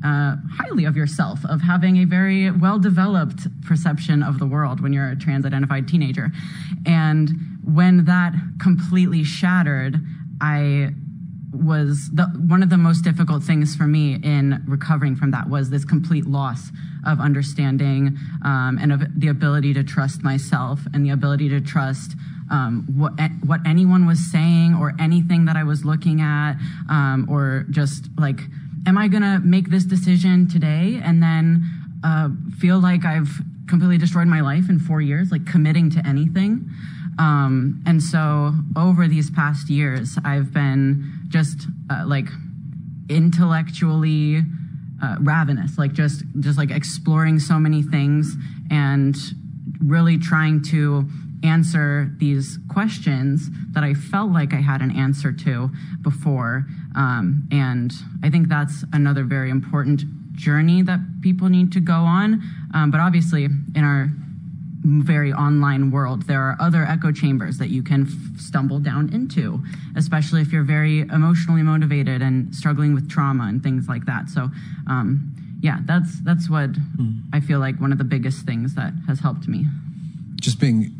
highly of yourself, of having a very well-developed perception of the world when you're a trans-identified teenager. And when that completely shattered, one of the most difficult things for me in recovering from that was this complete loss of understanding and of the ability to trust myself and the ability to trust what anyone was saying or anything that I was looking at, or just like, am I gonna make this decision today and then feel like I've completely destroyed my life in 4 years, like committing to anything? And so over these past years, I've been just like intellectually ravenous, like just like exploring so many things and really trying to answer these questions that I felt like I had an answer to before. And I think that's another very important journey that people need to go on. But obviously in our very online world, there are other echo chambers that you can stumble down into, especially if you're very emotionally motivated and struggling with trauma and things like that. So yeah, that's what I feel like one of the biggest things that has helped me. Just being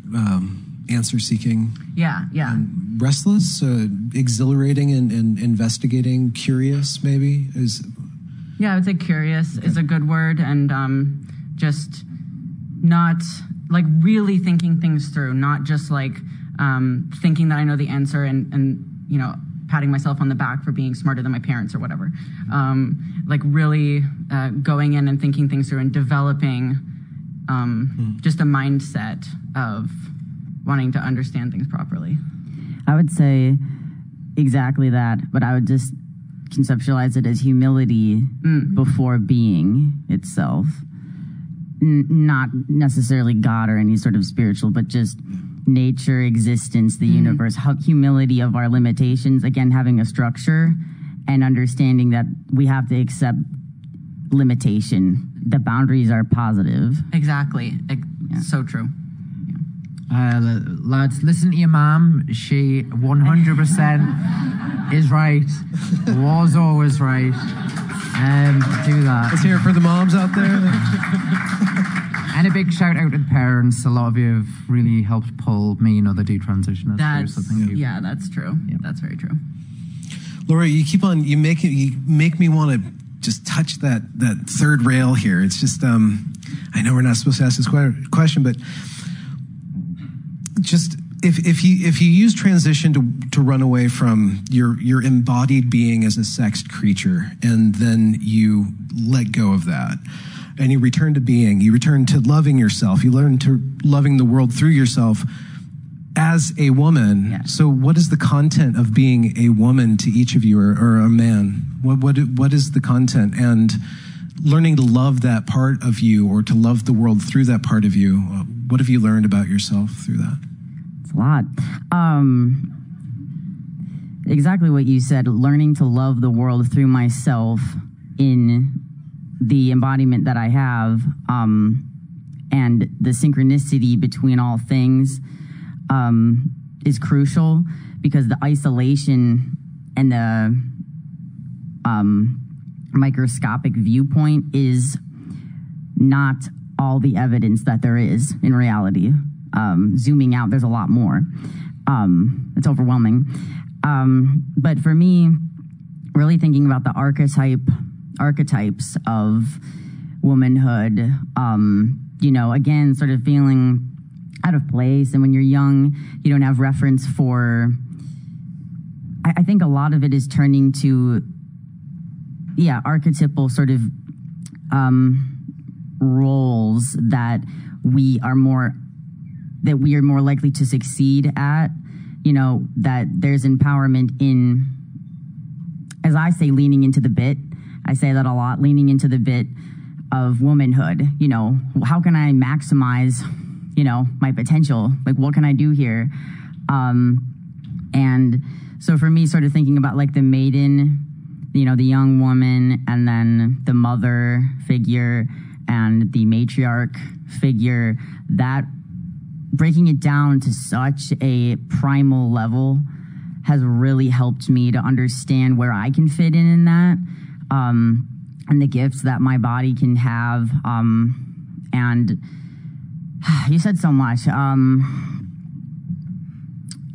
answer seeking. Yeah. Restless, exhilarating and investigating, curious maybe is. Yeah, I would say curious is a good word, and just not like really thinking things through, not just like thinking that I know the answer and patting myself on the back for being smarter than my parents or whatever. Like really going in and thinking things through and developing just a mindset of wanting to understand things properly. I would say exactly that, but I would just conceptualize it as humility before being itself. Not necessarily God or any sort of spiritual, but just nature, existence, the universe, humility of our limitations. Again, having a structure and understanding that we have to accept limitation. The boundaries are positive. Exactly. So true. Lads, listen to your mom. She 100% is right. Was always right. Do that. Let's hear it for the moms out there. And a big shout out to the parents. A lot of you have really helped pull me and other detransitioners through. So thank you. Yeah, that's true. Yeah. That's very true. Laura, you keep on. You make me want to just touch that third rail here. It's just. I know we're not supposed to ask this question, but just if you use transition to run away from your embodied being as a sexed creature, and then you let go of that, and you return to being, you return to loving yourself, you learn to loving the world through yourself as a woman. Yeah. So what is the content of being a woman to each of you, or a man? What is the content? And learning to love that part of you, or to love the world through that part of you, what have you learned about yourself through that? It's a lot. Exactly what you said, learning to love the world through myself in the embodiment that I have, and the synchronicity between all things is crucial, because the isolation and the microscopic viewpoint is not all the evidence that there is in reality. Zooming out, there's a lot more. It's overwhelming. But for me, really thinking about the archetypes of womanhood, again, sort of feeling out of place. And when you're young, you don't have reference for, I think a lot of it is turning to, archetypal sort of roles that we are more likely to succeed at, that there's empowerment in, as I say, leaning into the bit. I say that a lot, leaning into the bit of womanhood. How can I maximize, my potential? Like, what can I do here? And so for me, sort of thinking about like the maiden, you know, the young woman, and then the mother figure and the matriarch figure, that breaking it down to such a primal level has really helped me to understand where I can fit in that, and the gifts that my body can have. And you said so much.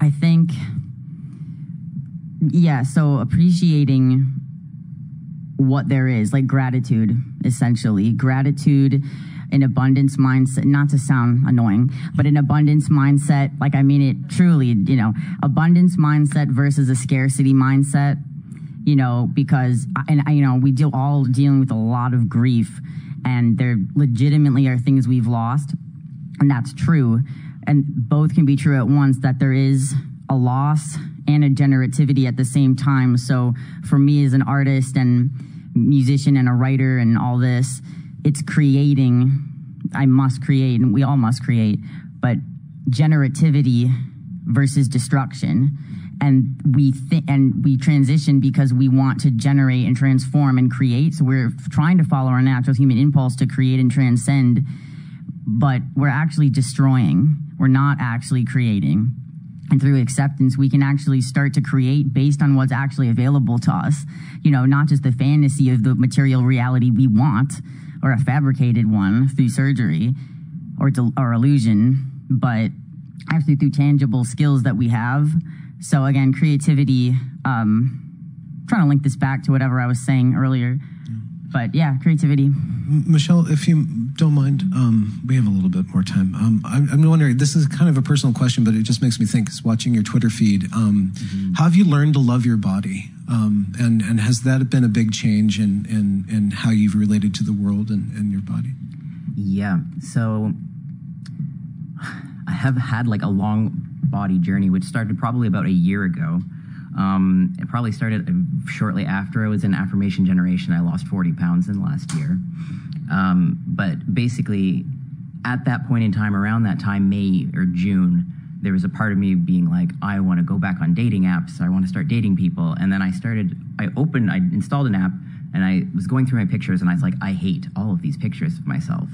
I think, yeah, so appreciating what there is, like gratitude, essentially. Gratitude, an abundance mindset, not to sound annoying, but an abundance mindset, like I mean it truly, you know, abundance mindset versus a scarcity mindset, you know, because, you know, we dealing with a lot of grief, and there legitimately are things we've lost, and that's true. And both can be true at once, that there is a loss and a generativity at the same time. So for me as an artist and musician and a writer and all this, it's creating. I must create, and we all must create, but generativity versus destruction. And we transition because we want to generate and transform and create. So we're trying to follow our natural human impulse to create and transcend, but we're actually destroying. We're not actually creating. And through acceptance, we can actually start to create based on what's actually available to us. You know, not just the fantasy of the material reality we want, or a fabricated one through surgery or illusion, but actually through tangible skills that we have. So again, creativity, trying to link this back to whatever I was saying earlier. But yeah, creativity. Michelle, if you don't mind, we have a little bit more time. I'm wondering, this is kind of a personal question, but it just makes me think, watching your Twitter feed, how have you learned to love your body? And has that been a big change in how you've related to the world and your body? Yeah, so I have had like a long body journey, which started probably about a year ago. It probably started shortly after I was in affirmation generation. I lost 40 pounds in the last year. But basically, at that point in time, around that time, May or June, there was a part of me being like, I want to go back on dating apps. I want to start dating people. And then I installed an app, and I was going through my pictures, and I was like, I hate all of these pictures of myself.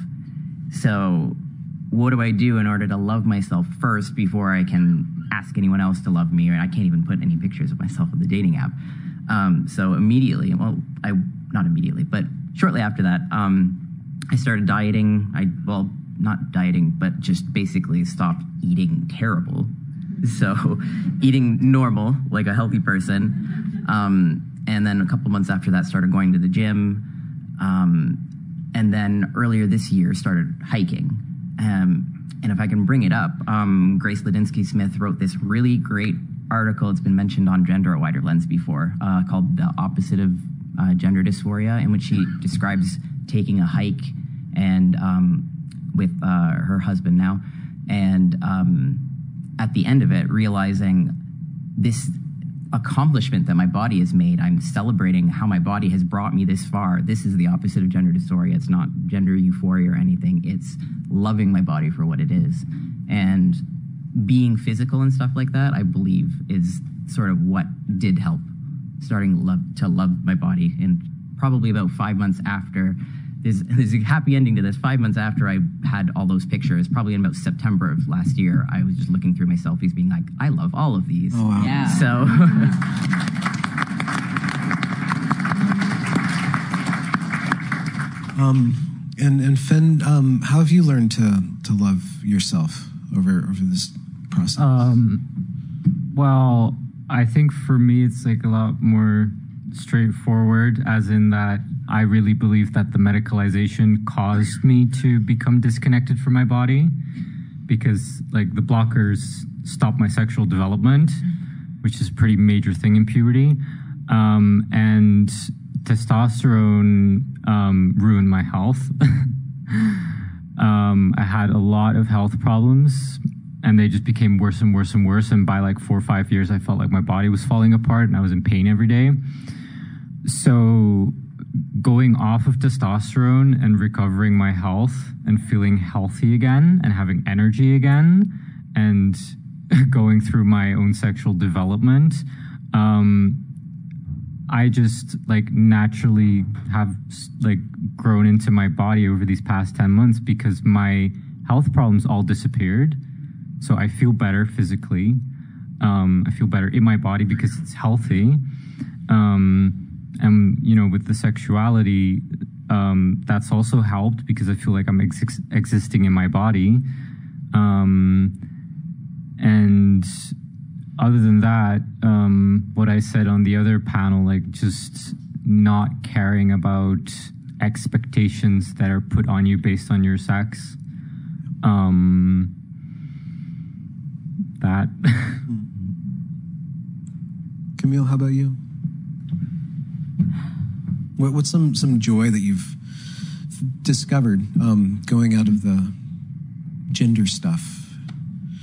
So what do I do in order to love myself first before I can ask anyone else to love me? Or I can't even put any pictures of myself on the dating app. So immediately, not immediately, but shortly after that, I started dieting. Not dieting, but just basically stopped eating terrible. So eating normal, like a healthy person. And then a couple months after that, started going to the gym. And then earlier this year, started hiking. And if I can bring it up, Grace Ladinsky-Smith wrote this really great article. It's been mentioned on Gender at Wider Lens before, called The Opposite of Gender Dysphoria, in which she describes taking a hike and with her husband now, and at the end of it, realizing this accomplishment that my body has made. I'm celebrating how my body has brought me this far. This is the opposite of gender dysphoria. It's not gender euphoria or anything. It's loving my body for what it is. And being physical and stuff like that, I believe, is sort of what did help starting to love my body. And probably about 5 months after, there's a happy ending to this. 5 months after I had all those pictures, probably in about September of last year, I was just looking through my selfies being like, I love all of these. Oh, wow. Yeah. So... And Finn, how have you learned to love yourself over this process? Well, I think for me, it's like a lot more straightforward, as in that I really believe that the medicalization caused me to become disconnected from my body, because like the blockers stop my sexual development, which is a pretty major thing in puberty. And testosterone ruined my health. I had a lot of health problems, and they just became worse and worse and worse. And by like 4 or 5 years, I felt like my body was falling apart and I was in pain every day. So going off of testosterone and recovering my health and feeling healthy again and having energy again and going through my own sexual development, I just like naturally have like grown into my body over these past 10 months because my health problems all disappeared. So I feel better physically. I feel better in my body because it's healthy. And, you know, with the sexuality, that's also helped because I feel like I'm existing in my body. And other than that, what I said on the other panel, like just not caring about expectations that are put on you based on your sex. That. Camille, how about you? What's some joy that you've discovered going out of the gender stuff?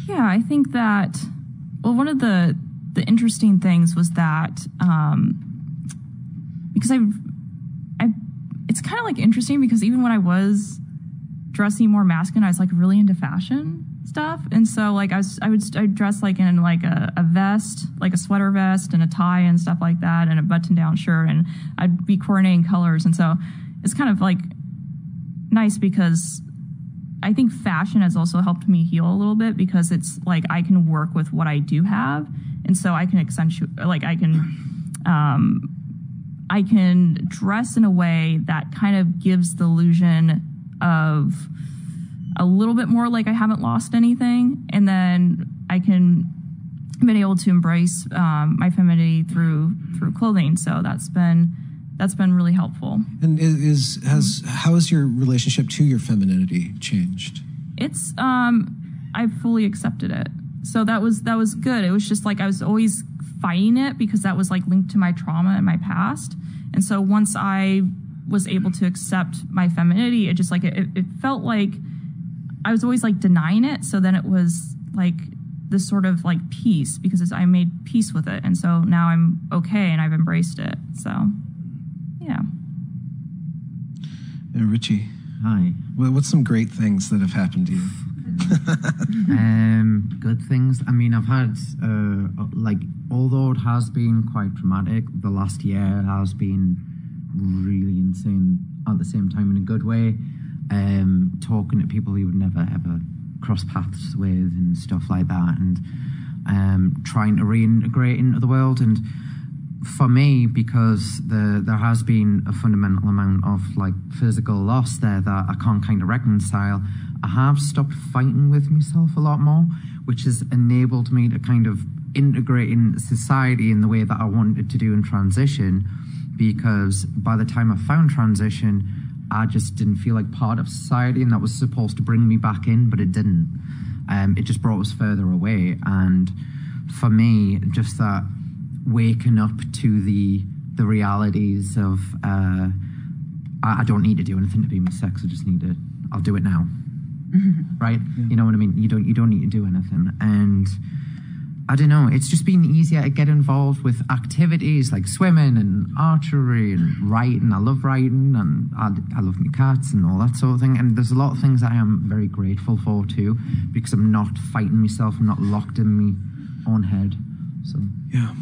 Yeah, I think that, well, one of the interesting things was that, because it's kind of like interesting because even when I was dressing more masculine, I was like really into fashion stuff. And so like I'd dress like in like a vest, like a sweater vest and a tie and stuff like that and a button down shirt, and I'd be coordinating colors. And so it's kind of like nice because I think fashion has also helped me heal a little bit because it's like I can work with what I do have, and so I can accentuate, like I can dress in a way that kind of gives the illusion of a little bit more like I haven't lost anything, and then I can been able to embrace my femininity through clothing. So that's been really helpful. And how has your relationship to your femininity changed? It's I fully accepted it. So that was good. It was just like I was always fighting it because that was like linked to my trauma and my past. And so once I was able to accept my femininity, it just like it felt like I was always like denying it. So then it was like this sort of like peace because I made peace with it. And so now I'm okay and I've embraced it. So yeah. Richie. Hi. What's some great things that have happened to you? Good things. I mean, I've had, like, although it has been quite traumatic, the last year has been really insane at the same time in a good way. Talking to people you would never ever cross paths with and stuff like that, and trying to reintegrate into the world. And for me, because there has been a fundamental amount of like physical loss there that I can't kind of reconcile, I have stopped fighting with myself a lot more, which has enabled me to kind of integrate in society in the way that I wanted to do in transition. Because by the time I found transition, I just didn't feel like part of society, and that was supposed to bring me back in, but it didn't. It just brought us further away. And for me, just that waking up to the realities of I don't need to do anything to be my sex. I just need to. I'll do it now, right? Yeah. You know what I mean? You don't need to do anything. And I don't know. It's just been easier to get involved with activities like swimming and archery and writing. I love writing, and I love my cats and all that sort of thing. And there's a lot of things that I am very grateful for too, because I'm not fighting myself. I'm not locked in my own head. So yeah.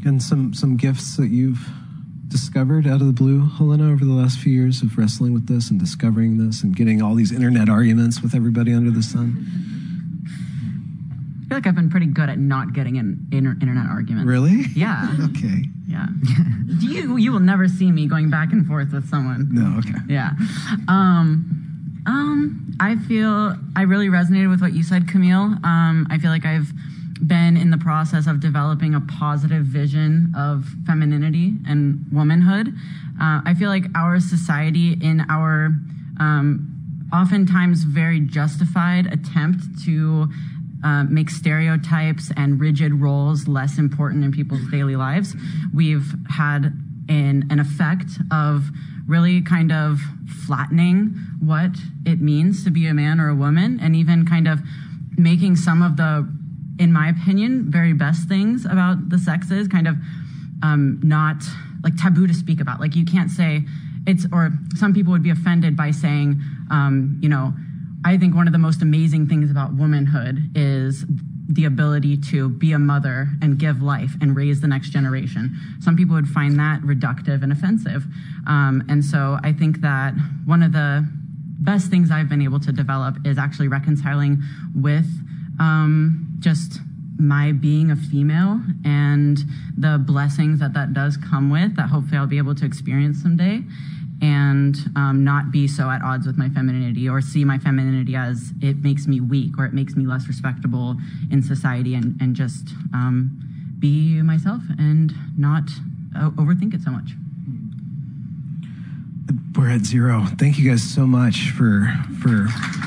And some gifts that you've discovered out of the blue, Helena, over the last few years of wrestling with this and discovering this and getting all these internet arguments with everybody under the sun? I feel like I've been pretty good at not getting in internet arguments. Really? Yeah. Okay. Yeah. You will never see me going back and forth with someone. No, okay. Yeah. I feel I really resonated with what you said, Camille. I feel like I've been in the process of developing a positive vision of femininity and womanhood. I feel like our society, in our oftentimes very justified attempt to make stereotypes and rigid roles less important in people's daily lives, we've had an effect of really kind of flattening what it means to be a man or a woman, and even kind of making some of the, in my opinion, very best things about the sexes kind of not like taboo to speak about. Like you can't say it's, or some people would be offended by saying, you know, I think one of the most amazing things about womanhood is the ability to be a mother and give life and raise the next generation. Some people would find that reductive and offensive. And so I think that one of the best things I've been able to develop is actually reconciling with just my being a female and the blessings that that does come with, that hopefully I'll be able to experience someday, and not be so at odds with my femininity or see my femininity as it makes me weak or it makes me less respectable in society, and just be myself and not overthink it so much. We're at 0. Thank you guys so much for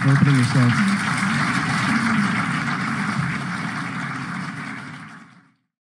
opening yourselves.